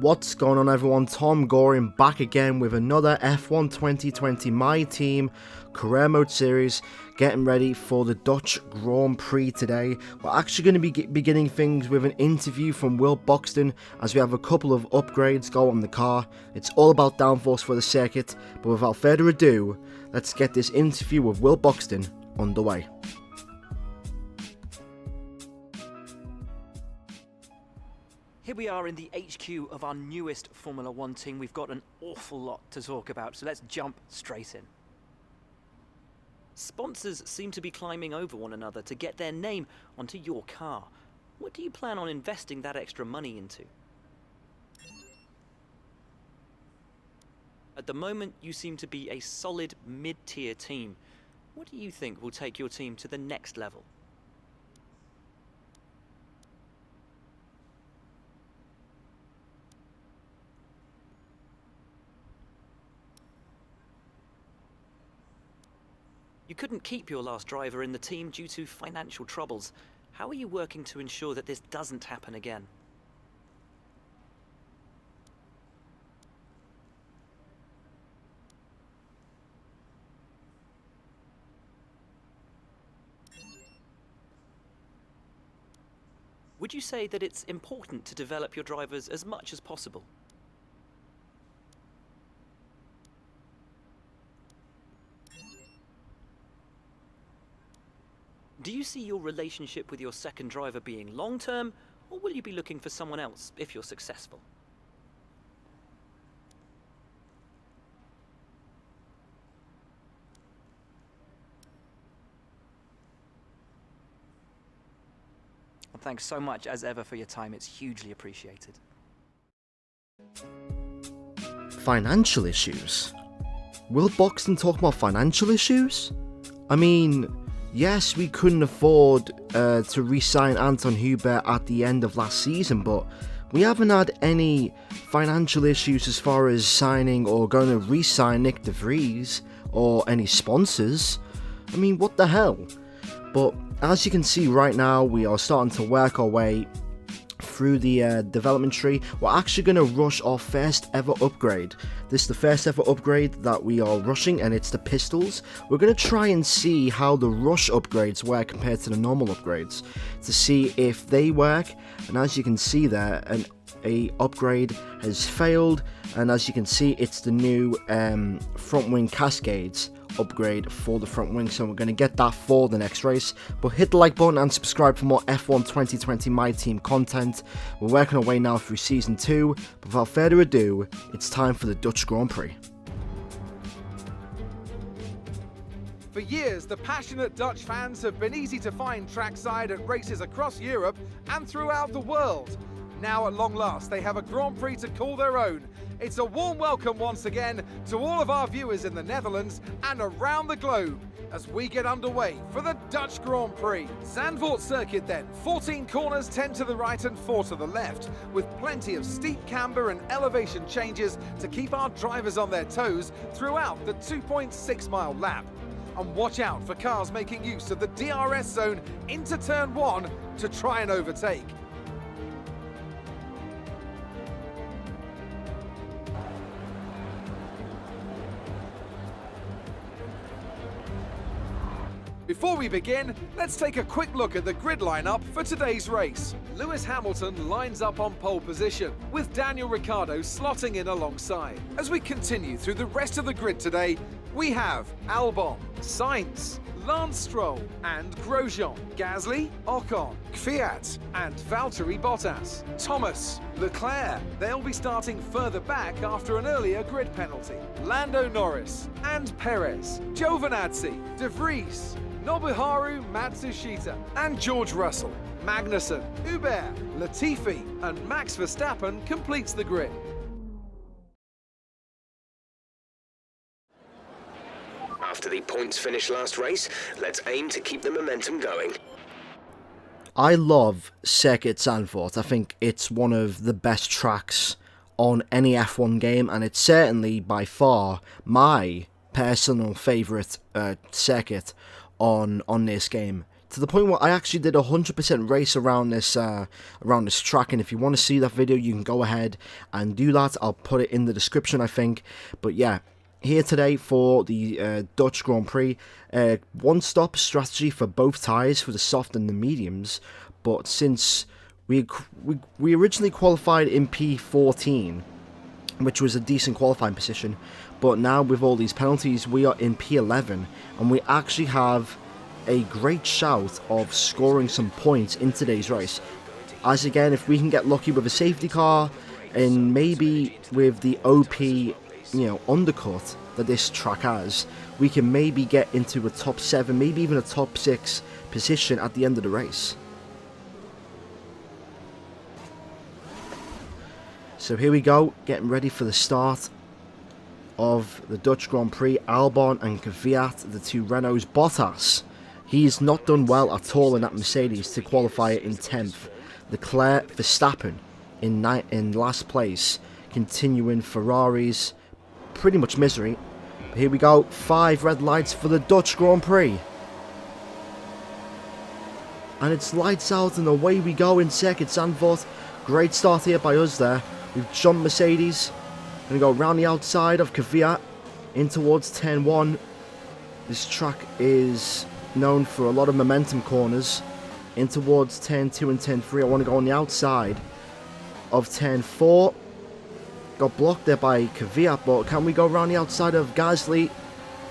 What's going on, everyone? TomGorian back again with another F1 2020 My Team Career Mode Series, getting ready for the Dutch Grand Prix today. We're actually going to be beginning things with an interview from Will Buxton, as we have a couple of upgrades go on the car. It's all about downforce for the circuit, but without further ado, let's get this interview with Will Buxton underway. Here we are in the HQ of our newest Formula 1 team. We've got an awful lot to talk about, so let's jump straight in. Sponsors seem to be climbing over one another to get their name onto your car. What do you plan on investing that extra money into? At the moment, you seem to be a solid mid-tier team. What do you think will take your team to the next level? You couldn't keep your last driver in the team due to financial troubles. How are you working to ensure that this doesn't happen again? Would you say that it's important to develop your drivers as much as possible? Do you see your relationship with your second driver being long-term, or will you be looking for someone else if you're successful? Well, thanks so much as ever for your time. It's hugely appreciated. Financial issues? Will Buxton talk about financial issues? I mean, yes, we couldn't afford to re-sign Anton Hubert at the end of last season, but we haven't had any financial issues as far as signing or going to re-sign Nick de Vries or any sponsors. I mean, what the hell? But as you can see right now, we are starting to work our way through the development tree. We're actually going to rush our first ever upgrade. This is the first ever upgrade that we are rushing, and it's the pistols. We're going to try and see how the rush upgrades work compared to the normal upgrades, to see if they work. And as you can see there, a upgrade has failed, and as you can see, it's the new front wing cascades upgrade for the front wing, so we're going to get that for the next race. But hit the like button and subscribe for more F1 2020 My Team content. We're working our way now through season 2, but without further ado, it's time for the Dutch Grand Prix. For years, the passionate Dutch fans have been easy to find trackside at races across Europe and throughout the world. Now at long last, they have a Grand Prix to call their own. It's a warm welcome once again to all of our viewers in the Netherlands and around the globe as we get underway for the Dutch Grand Prix. Zandvoort circuit then, 14 corners, 10 to the right and 4 to the left, with plenty of steep camber and elevation changes to keep our drivers on their toes throughout the 2.6 mile lap. And watch out for cars making use of the DRS zone into turn 1 to try and overtake. Before we begin, let's take a quick look at the grid lineup for today's race. Lewis Hamilton lines up on pole position, with Daniel Ricciardo slotting in alongside. As we continue through the rest of the grid today, we have Albon, Sainz, Lance Stroll and Grosjean, Gasly, Ocon, Kvyat and Valtteri Bottas, Thomas, Leclerc, they'll be starting further back after an earlier grid penalty, Lando Norris and Perez, Giovinazzi, De Vries, Nobuharu Matsushita and George Russell, Magnussen, Hubert, Latifi and Max Verstappen completes the grid. After the points finish last race, let's aim to keep the momentum going. I love Circuit Zandvoort. I think it's one of the best tracks on any F1 game, and it's certainly by far my personal favourite circuit on this game. to the point where I actually did a 100% race around this track, and if you want to see that video, you can go ahead and do that. I'll put it in the description, I think. But yeah, here today for the Dutch Grand Prix, one-stop strategy for both tyres, for the soft and the mediums. But since we originally qualified in P14, which was a decent qualifying position, but now with all these penalties, we are in P11, and we actually have a great shout of scoring some points in today's race. As again, if we can get lucky with a safety car, and maybe with the OP, undercut that this track has, we can maybe get into a top 7, maybe even a top 6 position at the end of the race. So here we go, getting ready for the start of the Dutch Grand Prix. Albon and Kvyat, the two Renaults. Bottas, he's not done well at all in that Mercedes to qualify in 10th. Leclerc, Verstappen in last place, continuing Ferraris, pretty much misery. But here we go, 5 red lights for the Dutch Grand Prix. And it's lights out and away we go in second. Zandvoort, great start here by us there. We've jumped Mercedes. Going to go round the outside of Kvyat in towards turn 1. This track is known for a lot of momentum corners. In towards turn 2 and turn 3. I want to go on the outside of turn 4. Got blocked there by Kvyat, but can we go around the outside of Gasly?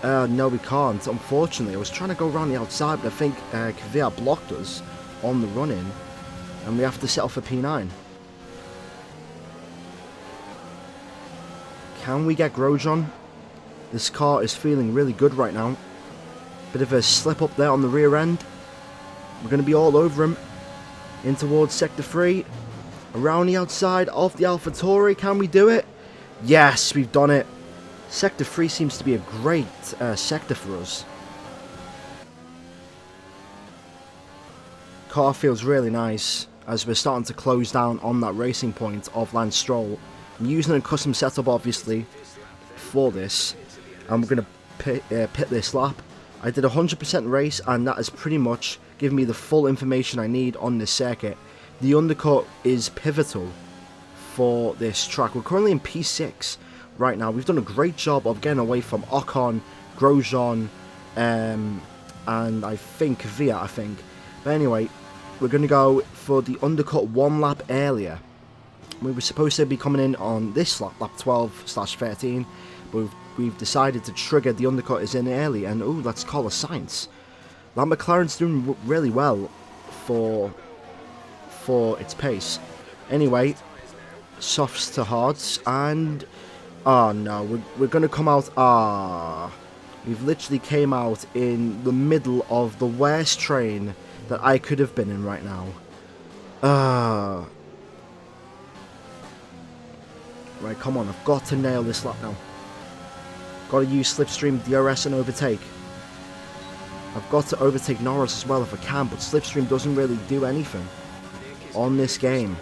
No, we can't, unfortunately. I was trying to go around the outside, but I think Kvyat blocked us on the run-in, and we have to settle for P9. Can we get Grosjean? This car is feeling really good right now. Bit of a slip up there on the rear end. We're going to be all over him. In towards sector 3. Around the outside of the AlphaTauri. Can we do it? Yes, we've done it. Sector 3 seems to be a great sector for us. Car feels really nice as we're starting to close down on that racing point of Lance Stroll. I'm using a custom setup obviously for this, and we're going to pit this lap. I did a 100% race, and that has pretty much given me the full information I need on this circuit. The undercut is pivotal for this track. We're currently in P6 right now. We've done a great job of getting away from Ocon, Grosjean, and I think Kvyat, But anyway, we're going to go for the undercut 1 lap earlier. We were supposed to be coming in on this lap, lap 12/13, but we've decided to trigger the undercut is in early, and ooh, that's Carlos Sainz. That McLaren's doing really well for its pace. Anyway, softs to hards, and oh no, we're going to come out. We've literally came out in the middle of the worst train that I could have been in right now. Right, come on, I've got to nail this lap now. Got to use Slipstream, DRS and overtake. I've got to overtake Norris as well if I can, but Slipstream doesn't really do anything on this game.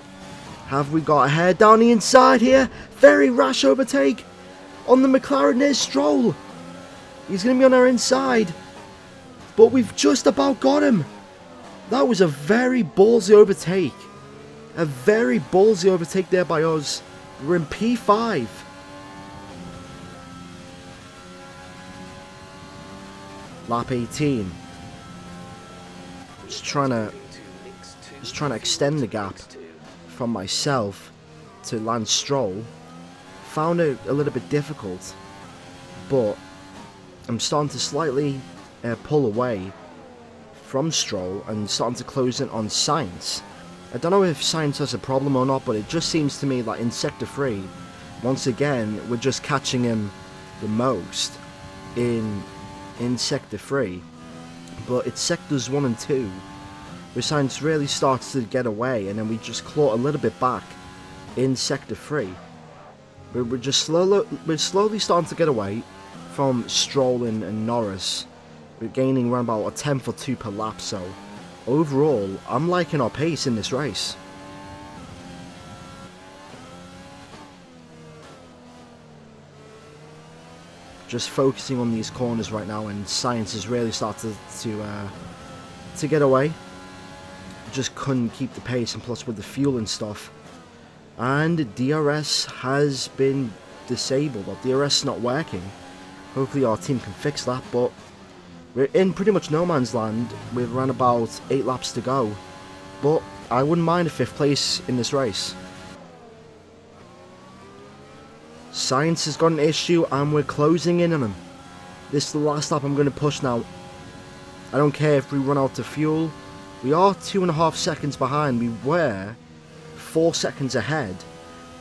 Have we got a hair down the inside here? Very rash overtake on the McLaren. There's Stroll. He's going to be on our inside, but we've just about got him. That was a very ballsy overtake. A very ballsy overtake there by us. We're in P5. Lap 18. Just trying to extend the gap from myself to Lance Stroll. Found it a little bit difficult, but I'm starting to slightly pull away from Stroll and starting to close in on Sainz. I don't know if Sainz has a problem or not, but it just seems to me like in Sector 3, once again, we're just catching him the most in Sector 3. But it's Sectors 1 and 2 where Sainz really starts to get away, and then we just claw a little bit back in Sector 3. We're slowly starting to get away from Stroll and Norris. We're gaining around about a tenth or two per lap, so overall, I'm liking our pace in this race. Just focusing on these corners right now, and Sainz has really started to get away. Just couldn't keep the pace, and plus with the fuel and stuff. And DRS has been disabled, or DRS not working. Hopefully our team can fix that, but we're in pretty much no man's land with around about 8 laps to go. But I wouldn't mind a 5th place in this race. Science has got an issue and we're closing in on him. This is the last lap I'm going to push now. I don't care if we run out of fuel. We are 2.5 seconds behind. We were 4 seconds ahead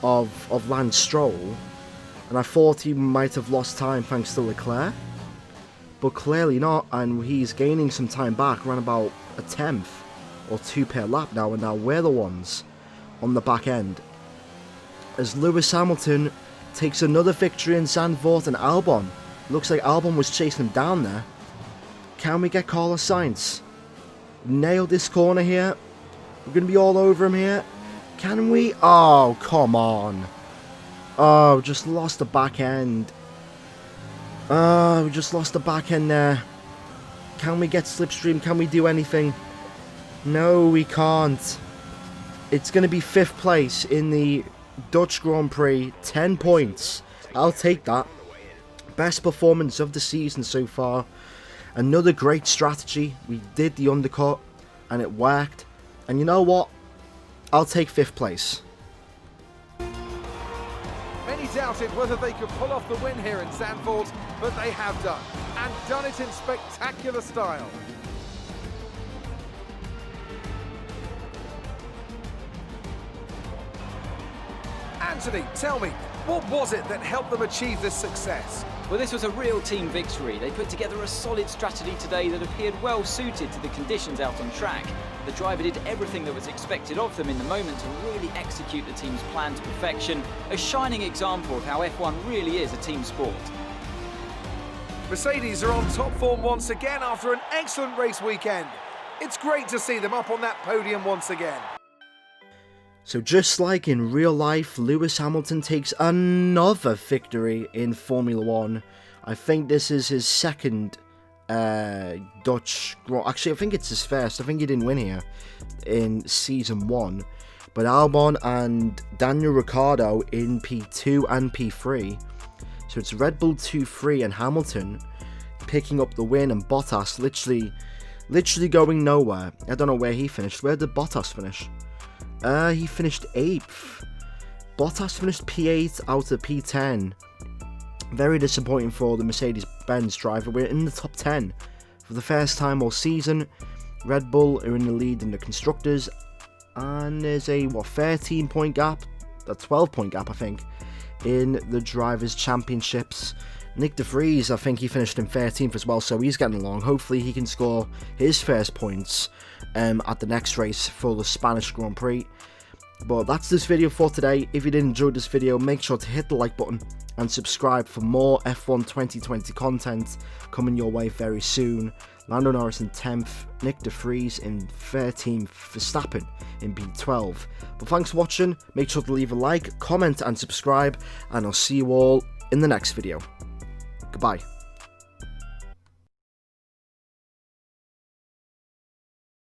of Lance Stroll. And I thought he might have lost time thanks to Leclerc. But clearly not, and he's gaining some time back, around about a 10th or 2 per lap now, and now we're the ones on the back end. As Lewis Hamilton takes another victory in Zandvoort, and Albon, looks like Albon was chasing him down there. Can we get Carlos Sainz? Nail this corner here. We're going to be all over him here. Can we? Oh, come on. Oh, just lost the back end. Oh, we just lost the back end there. Can we get slipstream? Can we do anything? No, we can't. It's going to be 5th place in the Dutch Grand Prix. 10 points. I'll take that. Best performance of the season so far. Another great strategy. We did the undercut and it worked. And you know what? I'll take 5th place. Many doubted whether they could pull off the win here in Zandvoort, but they have done, and done it in spectacular style. Anthony, tell me, what was it that helped them achieve this success? Well, this was a real team victory. They put together a solid strategy today that appeared well suited to the conditions out on track. The driver did everything that was expected of them in the moment to really execute the team's plan to perfection. A shining example of how F1 really is a team sport. Mercedes are on top form once again after an excellent race weekend. It's great to see them up on that podium once again. So just like in real life, Lewis Hamilton takes another victory in Formula 1. I think this is his second Dutch... Actually, I think it's his first. I think he didn't win here in Season 1. But Albon and Daniel Ricciardo in P2 and P3. So it's Red Bull 2-3 and Hamilton picking up the win, and Bottas literally going nowhere. I don't know where he finished. Where did Bottas finish? He finished 8th. Bottas finished P8 out of P10. Very disappointing for the Mercedes-Benz driver. We're in the top 10 for the first time all season. Red Bull are in the lead in the Constructors. And there's a, 13-point gap? A 12-point gap, I think, in the Drivers' Championships. Nick de Vries, I think he finished in 13th as well, so he's getting along. Hopefully he can score his first points at the next race for the Spanish Grand Prix. But that's this video for today. If you did enjoy this video, make sure to hit the like button and subscribe for more F1 2020 content coming your way very soon. Lando Norris in 10th, Nick de Vries in 13th, Verstappen in P12. But thanks for watching, make sure to leave a like, comment and subscribe, and I'll see you all in the next video. Goodbye.